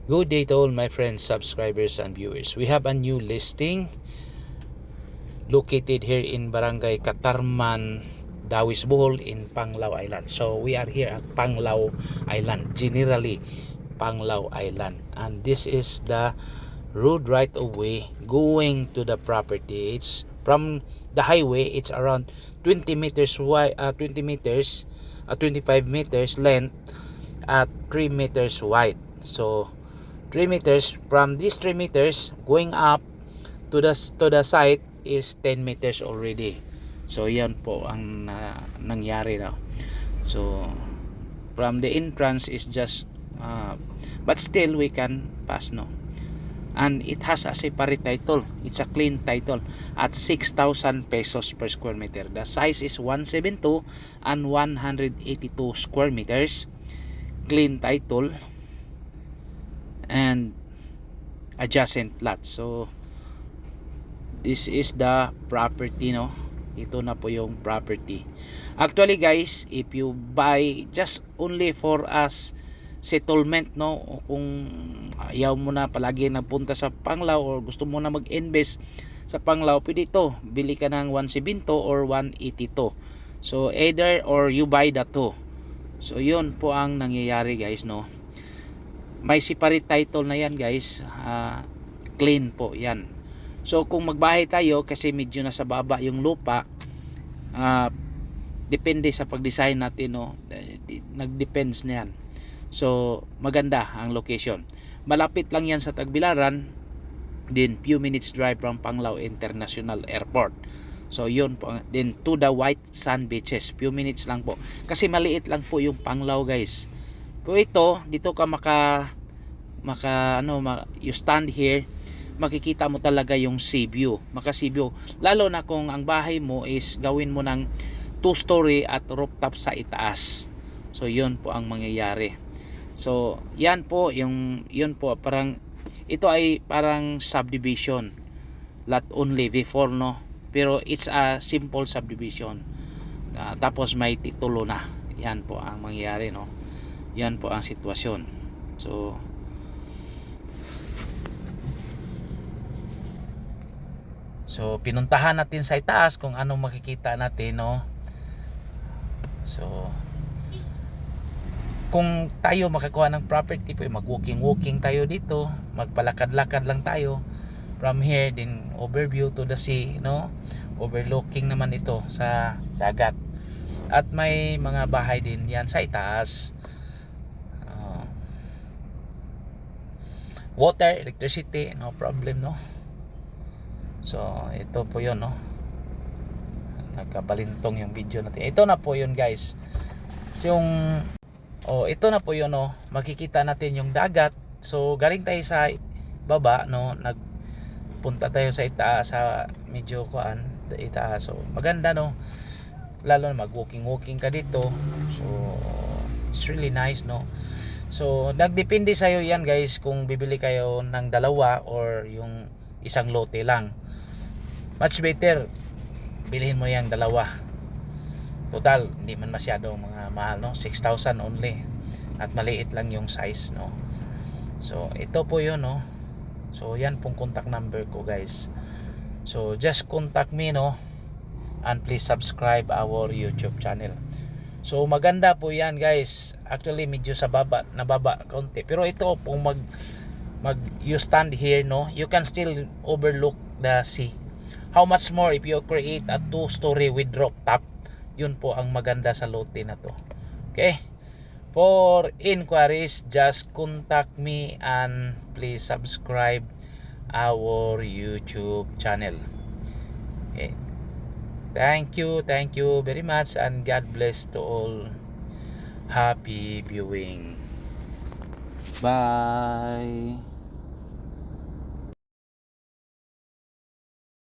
Good day to all my friends, subscribers, and viewers. We have a new listing located here in Barangay Katarman, Dawis, Bohol in Panglao Island. So we are here at Panglao Island, generally Panglao Island, and this is the road right of way going to the property. It's from the highway. It's around 20 meters wide, 20 meters, 25 meters length at 3 meters wide. So 3 meters, from these 3 meters going up to the site is 10 meters already. So yan po ang nangyari now. So from the entrance is just but still we can pass, no, and it has a separate title. It's a clean title at 6,000 pesos per square meter. The size is 172 and 182 square meters, clean title, and adjacent lot. So this is the property, no. Ito na po yung property. Actually guys, if you buy just only for us settlement, no, kung ayaw mo na palagi nagpunta sa Panglao or gusto mo na mag-invest sa Panglao, pwede ito, bili ka ng 172 or 182. So either or you buy the two. So yun po ang nangyayari guys, no. May separate title na yan guys, clean po yan. So kung magbahay tayo, kasi medyo nasa baba yung lupa, depende sa pag-design natin, no, nag-depends na yan. So maganda ang location, malapit lang yan sa Tagbilaran, din few minutes drive from Panglao International Airport. So yun po, then to the White Sand Beaches, few minutes lang po, kasi maliit lang po yung Panglao guys. So ito, dito ka you stand here, makikita mo talaga yung sea view, sea view, lalo na kung ang bahay mo is gawin mo ng 2-story at rooftop sa itaas. So yun po ang mangyayari. So yan po yun po, parang ito ay parang subdivision lot only before, no, pero it's a simple subdivision, tapos may titulo na. Yan po ang mangyayari, no. Yan po ang sitwasyon. So pinuntahan natin sa itaas kung anong makikita natin, no. So kung tayo makakuha ng property po, mag-walking tayo dito, magpalakad-lakad lang tayo from here, din overview to the sea, no, overlooking naman ito sa dagat, at may mga bahay din yan sa itaas, water, electricity, no problem, no. So ito po yun, no, nagkabalintong yung video natin. Ito na po yun guys. So ito na po yun, no, makikita natin yung dagat. So galing tayo sa baba, no, nagpunta tayo sa itaas, sa medyo itaas. So maganda, no, lalo na mag-walking ka dito. So it's really nice, no. So nagdepende sa iyo yan guys, kung bibili kayo ng dalawa or yung isang lote lang. Much better bilhin mo yung dalawa. Total hindi man masyadong mga mahal, no, 6,000 only, at maliit lang yung size, no. So ito po yun, no. So yan pong contact number ko guys. So just contact me, no, and please subscribe our YouTube channel. So maganda po yan guys. Actually medyo nababa kaunti, pero ito kung you stand here, no, you can still overlook the sea. How much more if you create a 2-story with rooftop? Yun po ang maganda sa lote na to. Okay, for inquiries just contact me and please subscribe our YouTube channel. Okay, thank you very much, and God bless to all. Happy viewing. Bye.